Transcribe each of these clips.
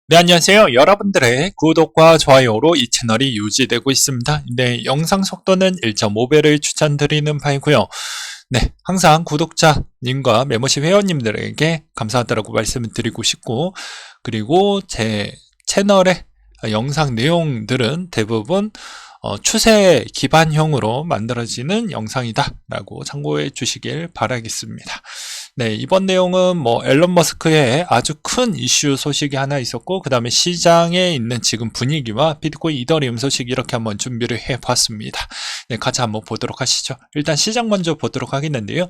네, 안녕하세요. 여러분들의 구독과 좋아요로 이 채널이 유지되고 있습니다. 네, 영상 속도는 1.5배를 추천드리는 바이고요. 네, 항상 구독자님과 멤버십 회원님들에게 감사하다고 말씀을 드리고 싶고, 그리고 제 채널의 영상 내용들은 대부분 추세 기반형으로 만들어지는 영상이다 라고 참고해 주시길 바라겠습니다. 네, 이번 내용은 앨런 머스크의 아주 큰 이슈 소식이 하나 있었고, 그 다음에 시장에 있는 지금 분위기와 비트코인 이더리움 소식 이렇게 한번 준비를 해 봤습니다. 네, 같이 한번 보도록 하시죠. 일단 시장 먼저 보도록 하겠는데요.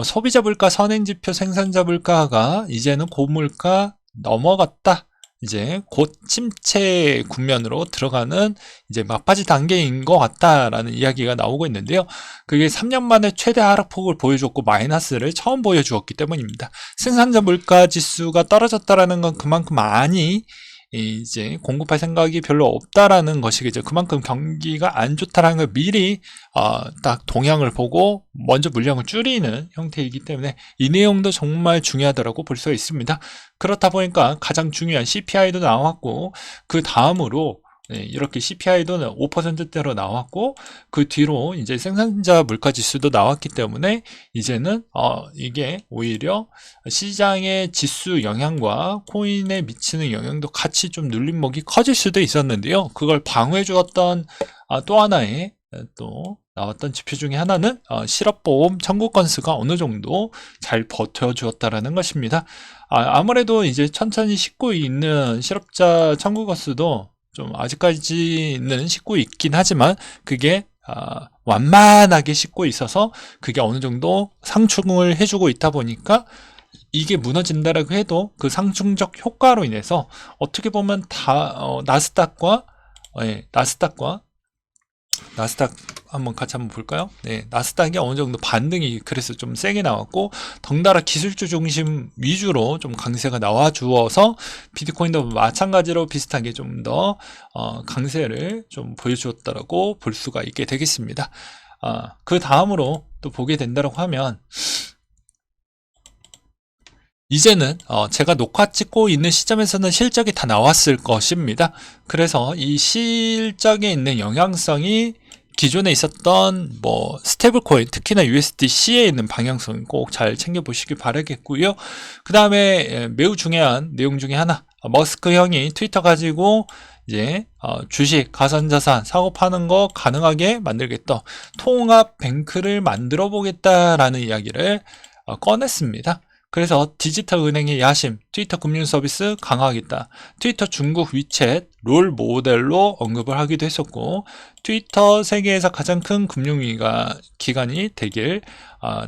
소비자 물가, 선행지표, 생산자 물가가 이제는 고물가 넘어갔다. 이제 곧 침체 국면으로 들어가는 이제 막바지 단계인 것 같다라는 이야기가 나오고 있는데요. 그게 3년 만에 최대 하락폭을 보여줬고 마이너스를 처음 보여주었기 때문입니다. 생산자 물가 지수가 떨어졌다라는 건 그만큼 많이 이제 공급할 생각이 별로 없다라는 것이겠죠. 그만큼 경기가 안 좋다라는 걸 미리 딱 동향을 보고 먼저 물량을 줄이는 형태이기 때문에 이 내용도 정말 중요하다고 볼 수가 있습니다. 그렇다 보니까 가장 중요한 CPI도 나왔고, 그 다음으로 이렇게 CPI도 5%대로 나왔고, 그 뒤로 이제 생산자 물가 지수도 나왔기 때문에 이제는 이게 오히려 시장의 지수 영향과 코인에 미치는 영향도 같이 좀 눌림목이 커질 수도 있었는데요. 그걸 방어해 주었던 또 하나의 또 나왔던 지표 중에 하나는 실업보험 청구 건수가 어느 정도 잘 버텨주었다라는 것입니다. 아무래도 이제 천천히 싣고 있는 실업자 청구 건수도 좀 아직까지는 싣고 있긴 하지만 그게 완만하게 싣고 있어서 그게 어느 정도 상충을 해주고 있다 보니까 이게 무너진다라고 해도 그 상충적 효과로 인해서 어떻게 보면 나스닥 한번 같이 한번 볼까요? 네, 나스닥이 어느 정도 반등이 그래서 좀 세게 나왔고, 덩달아 기술주 중심 위주로 좀 강세가 나와 주어서 비트코인도 마찬가지로 비슷하게 좀 더 강세를 좀 보여주었다라고 볼 수가 있게 되겠습니다. 그 다음으로 또 보게 된다고 하면 이제는 제가 녹화 찍고 있는 시점에서는 실적이 다 나왔을 것입니다. 그래서 이 실적에 있는 영향성이 기존에 있었던 스테이블 코인, 특히나 USDC에 있는 방향성 꼭 잘 챙겨보시길 바라겠고요. 그 다음에 매우 중요한 내용 중에 하나, 머스크 형이 트위터 가지고 이제 주식, 가상자산 사고 파는 거 가능하게 만들겠다, 통합 뱅크를 만들어 보겠다라는 이야기를 꺼냈습니다. 그래서 디지털 은행의 야심, 트위터 금융 서비스 강화하겠다, 트위터 중국 위챗 롤 모델로 언급을 하기도 했었고, 트위터 세계에서 가장 큰 금융기관이 되길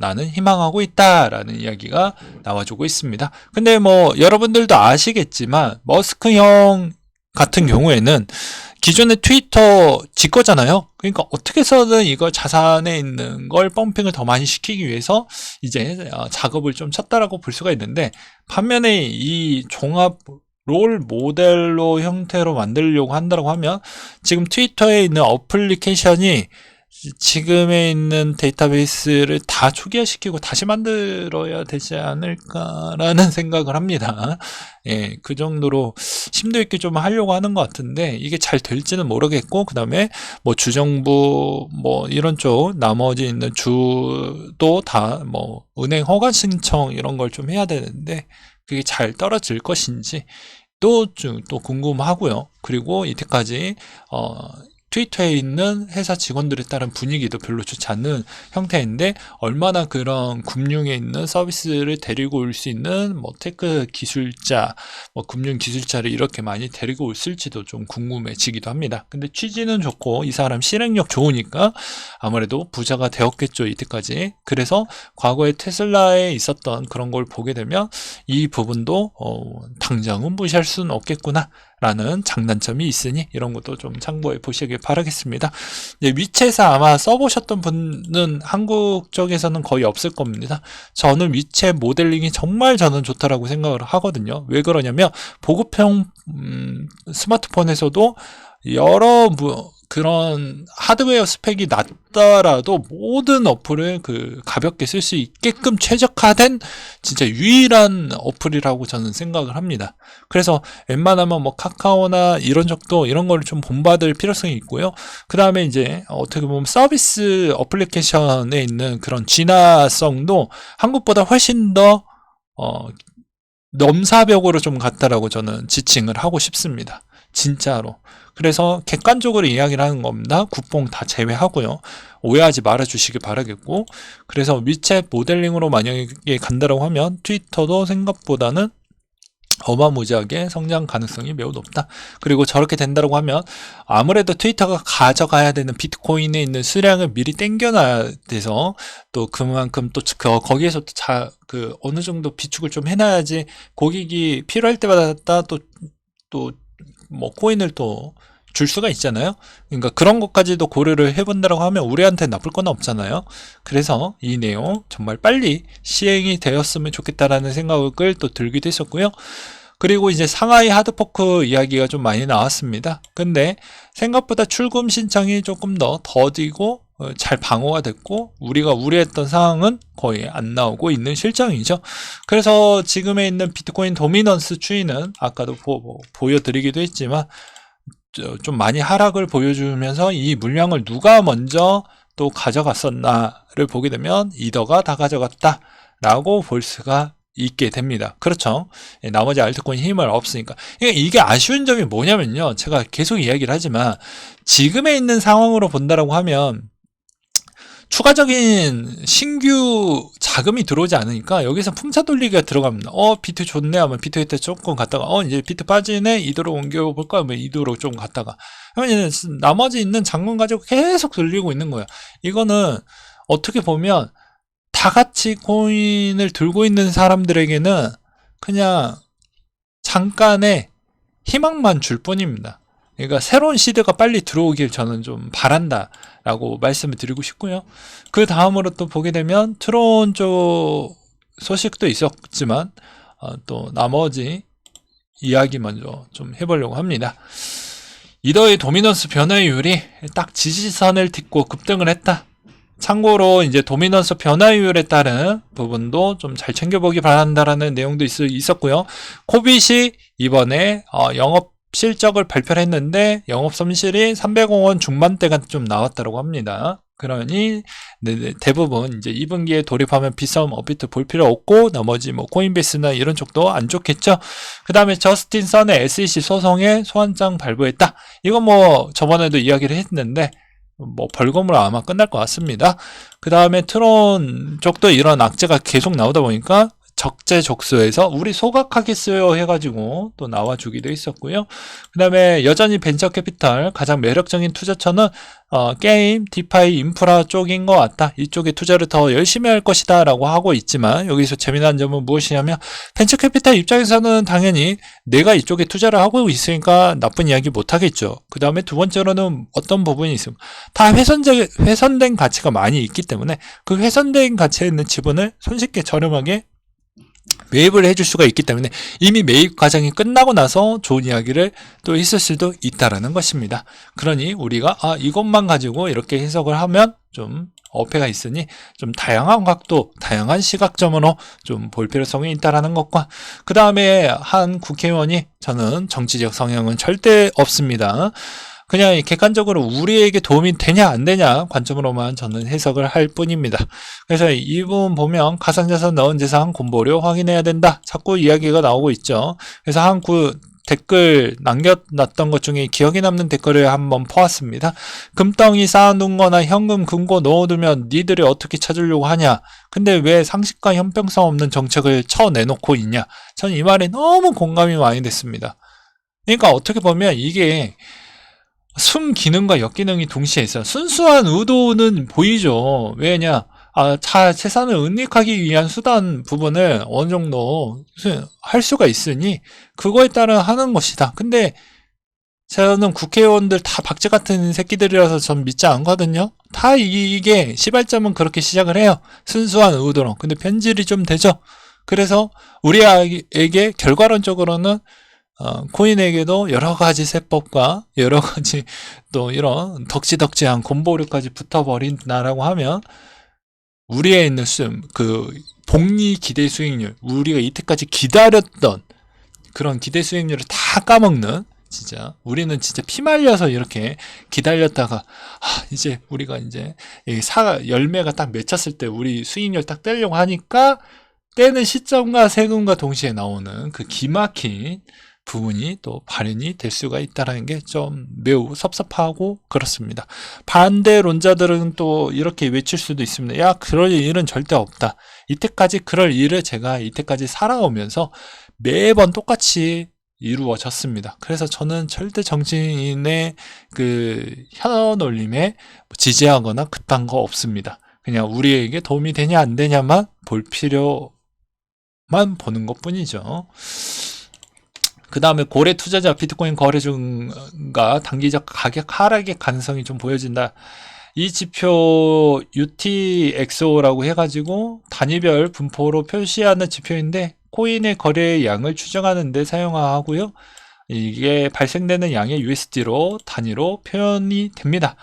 나는 희망하고 있다라는 이야기가 나와주고 있습니다. 근데 여러분들도 아시겠지만 머스크 형 같은 경우에는 기존의 트위터 지 거잖아요. 그러니까 어떻게 해서든 이거 자산에 있는 걸 펌핑을 더 많이 시키기 위해서 이제 작업을 좀 쳤다라고 볼 수가 있는데, 반면에 이 종합 롤 모델로 형태로 만들려고 한다고 하면 지금 트위터에 있는 어플리케이션이 지금에 있는 데이터베이스를 다 초기화시키고 다시 만들어야 되지 않을까라는 생각을 합니다. 예, 그 정도로 심도 있게 좀 하려고 하는 것 같은데 이게 잘 될지는 모르겠고, 그 다음에 주정부 이런 쪽 나머지 있는 주도 다 은행 허가 신청 이런 걸 좀 해야 되는데 그게 잘 떨어질 것인지 또 궁금하고요. 그리고 이때까지 트위터에 있는 회사 직원들에 따른 분위기도 별로 좋지 않는 형태인데 얼마나 그런 금융에 있는 서비스를 데리고 올 수 있는 테크 기술자, 금융 기술자를 이렇게 많이 데리고 올을지도 좀 궁금해지기도 합니다. 근데 취지는 좋고 이 사람 실행력 좋으니까 아무래도 부자가 되었겠죠, 이때까지. 그래서 과거에 테슬라에 있었던 그런 걸 보게 되면 이 부분도 당장은 무시할 수는 없겠구나 라는 장단점이 있으니 이런 것도 좀 참고해 보시길 바라겠습니다. 위챗에서 아마 써보셨던 분은 한국 쪽에서는 거의 없을 겁니다. 저는 위챗 모델링이 정말 저는 좋다라고 생각을 하거든요. 왜 그러냐면 보급형 스마트폰에서도 여러 그런 하드웨어 스펙이 낮더라도 모든 어플을 가볍게 쓸 수 있게끔 최적화된 진짜 유일한 어플이라고 저는 생각을 합니다. 그래서 웬만하면 뭐 카카오나 이런 쪽도 이런 걸 좀 본받을 필요성이 있고요. 그 다음에 이제 어떻게 보면 서비스 어플리케이션에 있는 그런 진화성도 한국보다 훨씬 더 넘사벽으로 좀 같다라고 저는 지칭을 하고 싶습니다. 진짜로. 그래서 객관적으로 이야기를 하는 겁니다. 국뽕 다 제외하고요. 오해하지 말아 주시기 바라겠고, 그래서 위챗 모델링으로 만약에 간다라고 하면 트위터도 생각보다는 어마무지하게 성장 가능성이 매우 높다. 그리고 저렇게 된다고 하면 아무래도 트위터가 가져가야 되는 비트코인에 있는 수량을 미리 땡겨놔야 돼서 또 그만큼 또 거기에서 또 어느 정도 비축을 좀 해놔야지 고객이 필요할 때마다 또 뭐 코인을 또 줄 수가 있잖아요. 그러니까 그런 것까지도 고려를 해본다고 하면 우리한테 나쁠 건 없잖아요. 그래서 이 내용 정말 빨리 시행이 되었으면 좋겠다라는 생각을 또 들기도 했었고요. 그리고 이제 상하이 하드포크 이야기가 좀 많이 나왔습니다. 근데 생각보다 출금 신청이 조금 더 더디고 잘 방어가 됐고 우리가 우려했던 상황은 거의 안 나오고 있는 실정이죠. 그래서 지금에 있는 비트코인 도미넌스 추이는 아까도 보여드리기도 했지만 좀 많이 하락을 보여주면서 이 물량을 누가 먼저 또 가져갔었나를 보게 되면 이더가 다 가져갔다 라고 볼 수가 있게 됩니다. 그렇죠. 나머지 알트코인 힘을 없으니까. 이게 아쉬운 점이 뭐냐면요. 제가 계속 이야기를 하지만 지금에 있는 상황으로 본다라고 하면 추가적인 신규 자금이 들어오지 않으니까 여기서 풍차 돌리기가 들어갑니다. 비트 좋네 하면 비트 혜택 조금 갔다가 이제 비트 빠지네 이도로 옮겨볼까 하면 이도로 좀 갔다가 그러면 나머지 있는 잔금 가지고 계속 돌리고 있는 거예요. 이거는 어떻게 보면 다 같이 코인을 들고 있는 사람들에게는 그냥 잠깐의 희망만 줄 뿐입니다. 그러니까 새로운 시대가 빨리 들어오길 저는 좀 바란다 라고 말씀을 드리고 싶고요. 그 다음으로 또 보게 되면 트론 쪽 소식도 있었지만 또 나머지 이야기 먼저 좀 해보려고 합니다. 이더의 도미넌스 변화율이 딱 지지선을 딛고 급등을 했다. 참고로 이제 도미넌스 변화율에 따른 부분도 좀 잘 챙겨보기 바란다라는 내용도 있었고요. 코빗이 이번에 영업 실적을 발표를 했는데 영업 손실이 300억 원 중반대가 좀 나왔다고 합니다. 그러니 대부분 이제 2분기에 돌입하면 비싸움 업비트 볼 필요 없고 나머지 뭐 코인베이스나 이런 쪽도 안 좋겠죠. 그 다음에 저스틴 선의 SEC 소송에 소환장 발부했다. 이건 뭐 저번에도 이야기를 했는데 뭐 벌금으로 아마 끝날 것 같습니다. 그 다음에 트론 쪽도 이런 악재가 계속 나오다 보니까 적재적소에서 우리 소각하겠어요 해가지고 또 나와주기도 했었고요. 그 다음에 여전히 벤처캐피탈 가장 매력적인 투자처는 게임, 디파이, 인프라 쪽인 것 같다. 이쪽에 투자를 더 열심히 할 것이다 라고 하고 있지만 여기서 재미난 점은 무엇이냐면 벤처캐피탈 입장에서는 당연히 내가 이쪽에 투자를 하고 있으니까 나쁜 이야기 못하겠죠. 그 다음에 두 번째로는 어떤 부분이 있습니다. 다 훼손된 가치가 많이 있기 때문에 그 훼손된 가치에 있는 지분을 손쉽게 저렴하게 매입을 해줄 수가 있기 때문에 이미 매입 과정이 끝나고 나서 좋은 이야기를 또 있을 수도 있다라는 것입니다. 그러니 우리가 이것만 가지고 이렇게 해석을 하면 좀 어폐가 있으니 좀 다양한 각도, 다양한 시각점으로 좀 볼 필요성이 있다라는 것과 그 다음에 한 국회의원이 저는 정치적 성향은 절대 없습니다. 그냥 객관적으로 우리에게 도움이 되냐 안 되냐 관점으로만 저는 해석을 할 뿐입니다. 그래서 이 부분 보면 가상자산 넣은 재산 공보료 확인해야 된다. 자꾸 이야기가 나오고 있죠. 그래서 한 댓글 남겨놨던 것 중에 기억에 남는 댓글을 한번 퍼왔습니다. 금덩이 쌓아둔 거나 현금 금고 넣어두면 니들이 어떻게 찾으려고 하냐. 근데 왜 상식과 형평성 없는 정책을 쳐내놓고 있냐. 전 이 말에 너무 공감이 많이 됐습니다. 그러니까 어떻게 보면 이게 순기능과 역기능이 동시에 있어요. 순수한 의도는 보이죠. 왜냐? 재산을 은닉하기 위한 수단 부분을 어느 정도 할 수가 있으니 그거에 따라 하는 것이다. 근데 저는 국회의원들 다 박쥐 같은 새끼들이라서 전 믿지 않거든요. 다 이게 시발점은 그렇게 시작을 해요. 순수한 의도로. 근데 편질이 좀 되죠. 그래서 우리에게 결과론적으로는 코인에게도 여러 가지 세법과 여러 가지 또 이런 덕지덕지한 곰보류까지 붙어버린다라고 하면 우리에 있는 복리 기대 수익률, 우리가 이때까지 기다렸던 그런 기대 수익률을 다 까먹는, 진짜 우리는 진짜 피말려서 이렇게 기다렸다가 이제 우리가 이제 열매가 딱 맺혔을 때 우리 수익률 딱 떼려고 하니까 떼는 시점과 세금과 동시에 나오는 그 기막힌 부분이 또 발현이 될 수가 있다는 게 좀 매우 섭섭하고 그렇습니다. 반대론자들은 또 이렇게 외칠 수도 있습니다. 야, 그럴 일은 절대 없다. 이때까지 그럴 일을 제가 이때까지 살아오면서 매번 똑같이 이루어졌습니다. 그래서 저는 절대 정치인의 그 현올림에 지지하거나 그딴 거 없습니다. 그냥 우리에게 도움이 되냐 안 되냐만 볼 필요만 보는 것 뿐이죠. 그 다음에 고래 투자자 비트코인 거래 중과 단기적 가격 하락의 가능성이 좀 보여진다. 이 지표 UTXO라고 해가지고 단위별 분포로 표시하는 지표인데 코인의 거래의 양을 추정하는 데 사용하고요. 이게 발생되는 양의 USD로 단위로 표현이 됩니다.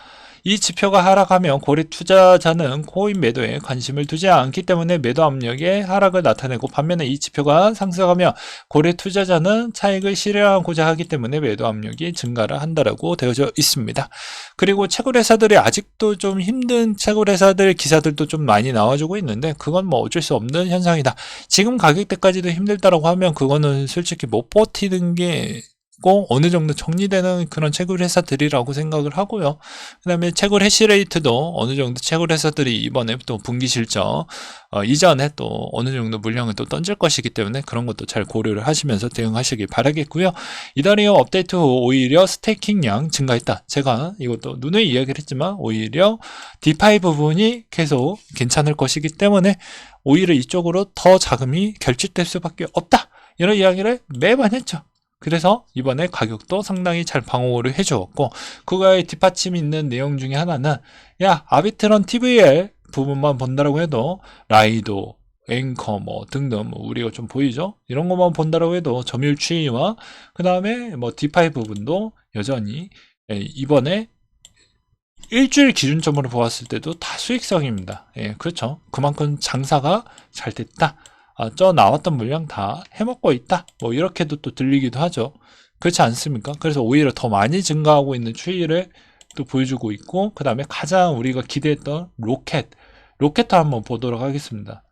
이 지표가 하락하면 고래 투자자는 코인 매도에 관심을 두지 않기 때문에 매도 압력의 하락을 나타내고, 반면에 이 지표가 상승하면 고래 투자자는 차익을 실현하고자 하기 때문에 매도 압력이 증가를 한다라고 되어져 있습니다. 그리고 채굴회사들이 아직도 좀 힘든 채굴회사들 기사들도 좀 많이 나와주고 있는데 그건 뭐 어쩔 수 없는 현상이다. 지금 가격대까지도 힘들다라고 하면 그거는 솔직히 못 버티는 게 어느 정도 정리되는 그런 채굴 회사들이라고 생각을 하고요. 그 다음에 채굴 해시레이트도 어느 정도 채굴 회사들이 이번에 또 분기 실적 이전에 또 어느 정도 물량을 또 던질 것이기 때문에 그런 것도 잘 고려를 하시면서 대응하시길 바라겠고요. 이더리움 업데이트 후 오히려 스테이킹량 증가했다. 제가 이것도 누누이 이야기를 했지만 오히려 디파이 부분이 계속 괜찮을 것이기 때문에 오히려 이쪽으로 더 자금이 결집될 수밖에 없다. 이런 이야기를 매번 했죠. 그래서 이번에 가격도 상당히 잘 방어를 해주었고, 그거에 뒷받침 있는 내용 중에 하나는 아비트론 TVL 부분만 본다라고 해도 라이도, 앵커 뭐 등등 우리가 좀 보이죠? 이런 것만 본다라고 해도 점유율 추이와 그 다음에 뭐 디파이 부분도 여전히 이번에 일주일 기준점으로 보았을 때도 다 수익성입니다. 그렇죠. 그만큼 장사가 잘 됐다. 저 나왔던 물량 다 해먹고 있다. 뭐 이렇게도 또 들리기도 하죠. 그렇지 않습니까? 그래서 오히려 더 많이 증가하고 있는 추이를 또 보여주고 있고, 그 다음에 가장 우리가 기대했던 로켓도 한번 보도록 하겠습니다.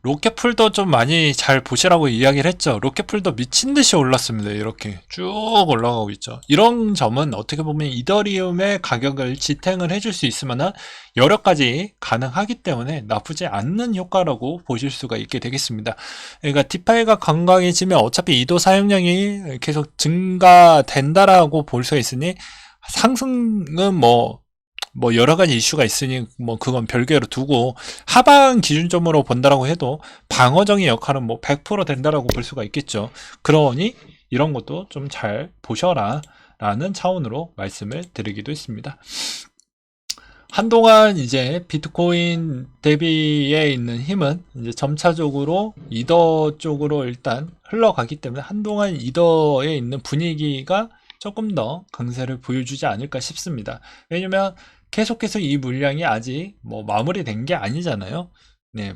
로켓풀도 좀 많이 잘 보시라고 이야기를 했죠. 로켓풀도 미친듯이 올랐습니다. 이렇게 쭉 올라가고 있죠. 이런 점은 어떻게 보면 이더리움의 가격을 지탱을 해줄 수 있으면 여러 가지 가능하기 때문에 나쁘지 않는 효과라고 보실 수가 있게 되겠습니다. 그러니까 디파이가 건강해지면 어차피 이도 사용량이 계속 증가된다라고 볼 수가 있으니 상승은 뭐 여러 가지 이슈가 있으니 뭐 그건 별개로 두고, 하방 기준점으로 본다라고 해도 방어적인 역할은 뭐 100% 된다라고 볼 수가 있겠죠. 그러니 이런 것도 좀 잘 보셔라 라는 차원으로 말씀을 드리기도 했습니다. 한동안 이제 비트코인 대비에 있는 힘은 이제 점차적으로 이더 쪽으로 일단 흘러가기 때문에 한동안 이더에 있는 분위기가 조금 더 강세를 보여주지 않을까 싶습니다. 왜냐면 계속해서 이 물량이 아직 뭐 마무리된 게 아니잖아요.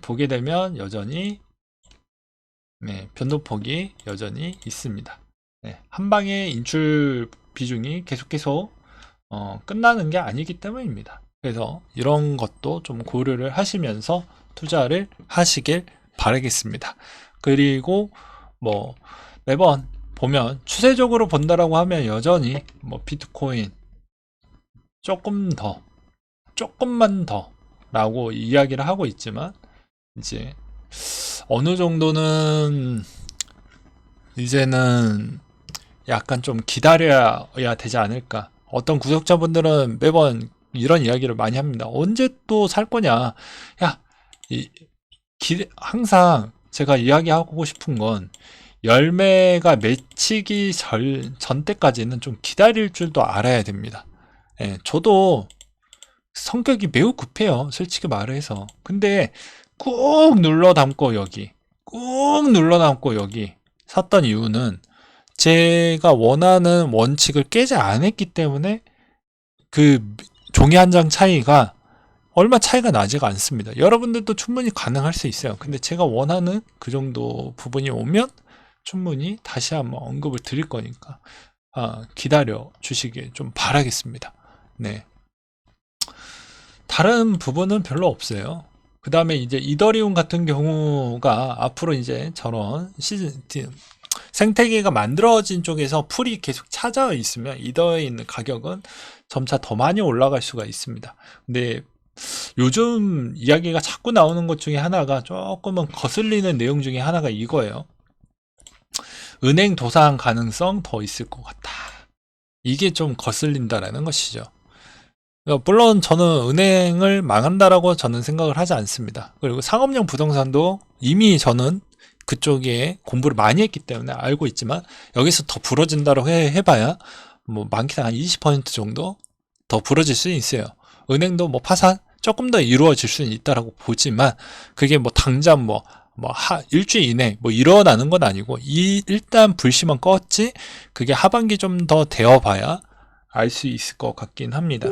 보게 되면 여전히 변동폭이 여전히 있습니다. 한 방에 인출 비중이 계속해서 끝나는 게 아니기 때문입니다. 그래서 이런 것도 좀 고려를 하시면서 투자를 하시길 바라겠습니다. 그리고 뭐 매번 보면 추세적으로 본다라고 하면 여전히 뭐 비트코인 조금만 더 라고 이야기를 하고 있지만, 이제 어느 정도는 이제는 약간 좀 기다려야 되지 않을까. 어떤 구독자분들은 매번 이런 이야기를 많이 합니다. 언제 또 살 거냐. 항상 제가 이야기하고 싶은 건 열매가 맺히기 전 때까지는 좀 기다릴 줄도 알아야 됩니다. 저도 성격이 매우 급해요. 솔직히 말해서. 근데 꾹 눌러 담고 여기 꾹 눌러남고 여기 샀던 이유는 제가 원하는 원칙을 깨지 않았기 때문에 그 종이 한 장 차이가 얼마 차이가 나지가 않습니다. 여러분들도 충분히 가능할 수 있어요. 근데 제가 원하는 그 정도 부분이 오면 충분히 다시 한번 언급을 드릴 거니까 기다려 주시길 좀 바라겠습니다. 네. 다른 부분은 별로 없어요. 그 다음에 이제 이더리움 같은 경우가 앞으로 이제 저런 생태계가 만들어진 쪽에서 풀이 계속 찾아와 있으면 이더에 있는 가격은 점차 더 많이 올라갈 수가 있습니다. 근데 요즘 이야기가 자꾸 나오는 것 중에 하나가 조금은 거슬리는 내용 중에 하나가 이거예요. 은행 도산 가능성 더 있을 것 같다. 이게 좀 거슬린다라는 것이죠. 물론 저는 은행을 망한다라고 저는 생각을 하지 않습니다. 그리고 상업용 부동산도 이미 저는 그쪽에 공부를 많이 했기 때문에 알고 있지만 여기서 더 부러진다고 해봐야 뭐 많게는 한 20% 정도 더 부러질 수 있어요. 은행도 뭐 파산 조금 더 이루어질 수는 있다라고 보지만 그게 뭐 당장 일주일 이내 일어나는 건 아니고 일단 불씨만 껐지 그게 하반기 좀 더 되어봐야 알 수 있을 것 같긴 합니다.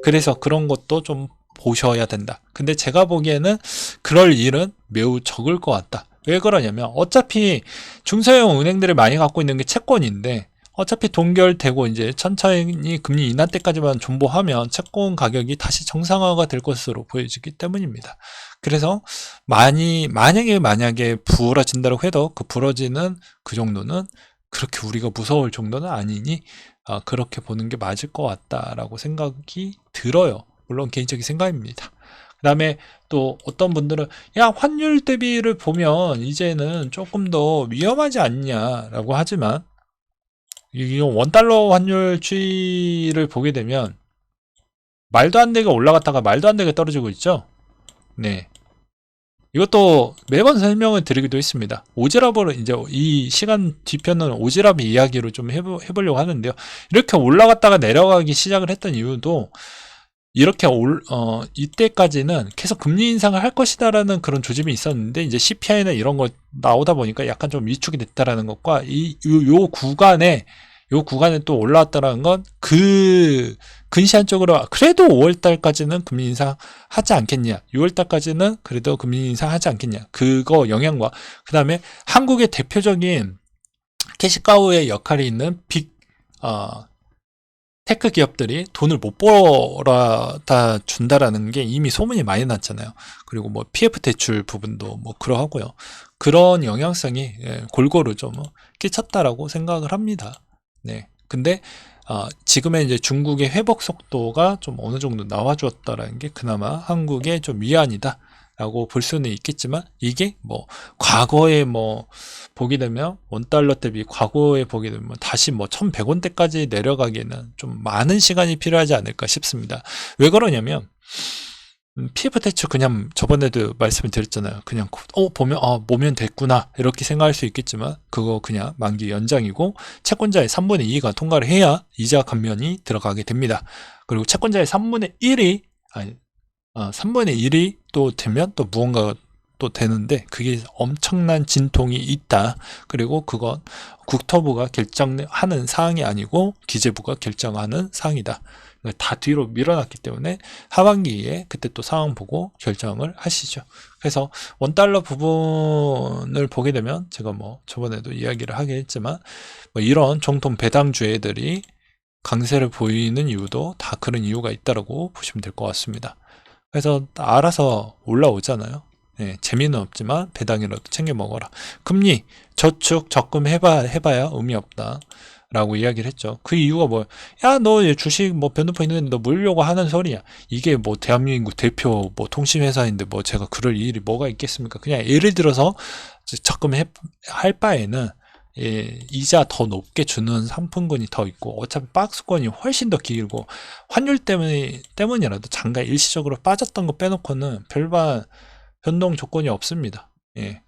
그래서 그런 것도 좀 보셔야 된다. 근데 제가 보기에는 그럴 일은 매우 적을 것 같다. 왜 그러냐면 어차피 중소형 은행들이 많이 갖고 있는 게 채권인데 어차피 동결되고 이제 천천히 금리 인하 때까지만 존버하면 채권 가격이 다시 정상화가 될 것으로 보여지기 때문입니다. 그래서 만약에 부러진다고 해도 그 부러지는 그 정도는 그렇게 우리가 무서울 정도는 아니니 그렇게 보는 게 맞을 것 같다라고 생각이 들어요. 물론 개인적인 생각입니다. 그 다음에 또 어떤 분들은 야 환율 대비를 보면 이제는 조금 더 위험하지 않냐라고 하지만 이 원달러 환율 추이를 보게 되면 말도 안 되게 올라갔다가 말도 안 되게 떨어지고 있죠. 네. 이것도 매번 설명을 드리기도 했습니다. 오지랖으로 이제 이 시간 뒤편은 오지랖 이야기로 좀 해보려고 하는데요. 이렇게 올라갔다가 내려가기 시작을 했던 이유도 이렇게 이때까지는 계속 금리 인상을 할 것이다라는 그런 조짐이 있었는데 이제 CPI나 이런 거 나오다 보니까 약간 좀 위축이 됐다라는 것과 요 구간에 또 올라왔다라는 건 근시안적으로 그래도 5월달까지는 금리 인상 하지 않겠냐, 6월달까지는 그래도 금리 인상 하지 않겠냐, 그거 영향과 그 다음에 한국의 대표적인 캐시카우의 역할이 있는 테크 기업들이 돈을 못 벌어다 준다라는 게 이미 소문이 많이 났잖아요. 그리고 뭐 PF 대출 부분도 뭐 그러하고요. 그런 영향성이 골고루 좀 끼쳤다라고 생각을 합니다. 네. 근데 지금의 이제 중국의 회복 속도가 좀 어느 정도 나와주었다라는 게 그나마 한국의 좀 위안이다. 라고 볼 수는 있겠지만 이게 뭐 과거에 뭐 보게 되면 원달러 대비 과거에 보게 되면 다시 뭐 1100원대까지 내려가기에는 좀 많은 시간이 필요하지 않을까 싶습니다. 왜 그러냐면 PF 대출 그냥 저번에도 말씀을 드렸잖아요. 그냥 보면 됐구나 이렇게 생각할 수 있겠지만 그거 그냥 만기 연장이고 채권자의 3분의 2가 통과를 해야 이자 감면이 들어가게 됩니다. 그리고 채권자의 3분의 1이 3분의 1이 또 되면 또 무언가가 또 되는데 그게 엄청난 진통이 있다. 그리고 그건 국토부가 결정하는 사항이 아니고 기재부가 결정하는 사항이다. 다 뒤로 밀어놨기 때문에 하반기에 그때 또 상황 보고 결정을 하시죠. 그래서 원달러 부분을 보게 되면 제가 뭐 저번에도 이야기를 하긴 했지만 뭐 이런 정통 배당주애들이 강세를 보이는 이유도 다 그런 이유가 있다라고 보시면 될 것 같습니다. 그래서 알아서 올라오잖아요. 네, 재미는 없지만 배당이라도 챙겨 먹어라. 금리, 저축, 적금 해봐야 의미 없다. 라고 이야기를 했죠. 그 이유가 뭐야? 야, 너 주식 뭐 변동포 있는데 너 물려고 하는 소리야. 이게 뭐 대한민국 대표 뭐 통신회사인데 뭐 제가 그럴 일이 뭐가 있겠습니까? 그냥 예를 들어서 적금 할 바에는 이자 더 높게 주는 상품군이 더 있고 어차피 박스권이 훨씬 더 길고 환율 때문이라도 잠깐 일시적으로 빠졌던 거 빼놓고는 별반 변동 조건이 없습니다. 예.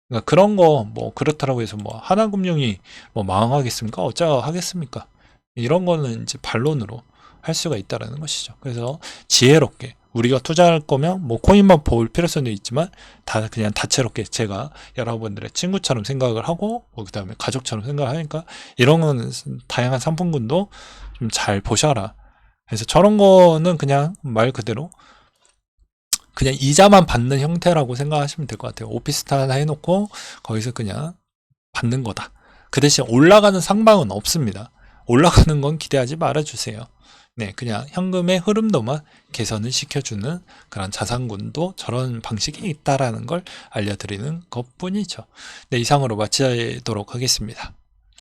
그러니까 그런 거 뭐 그렇다라고 해서 뭐 하나금융이 뭐 망하겠습니까? 어쩌 하겠습니까? 이런 거는 이제 반론으로 할 수가 있다라는 것이죠. 그래서 지혜롭게 우리가 투자할 거면 뭐 코인만 볼 필요성도 있지만 다 그냥 다채롭게 제가 여러분들의 친구처럼 생각을 하고 뭐 그다음에 가족처럼 생각을 하니까 이런 거는 다양한 상품군도 좀 잘 보셔라. 그래서 저런 거는 그냥 말 그대로 그냥 이자만 받는 형태라고 생각하시면 될 것 같아요. 오피스텔 하나 해놓고 거기서 그냥 받는 거다. 그 대신 올라가는 상방은 없습니다. 올라가는 건 기대하지 말아주세요. 네, 그냥 현금의 흐름도만 개선을 시켜주는 그런 자산군도 저런 방식이 있다라는 걸 알려드리는 것 뿐이죠. 네, 이상으로 마치도록 하겠습니다.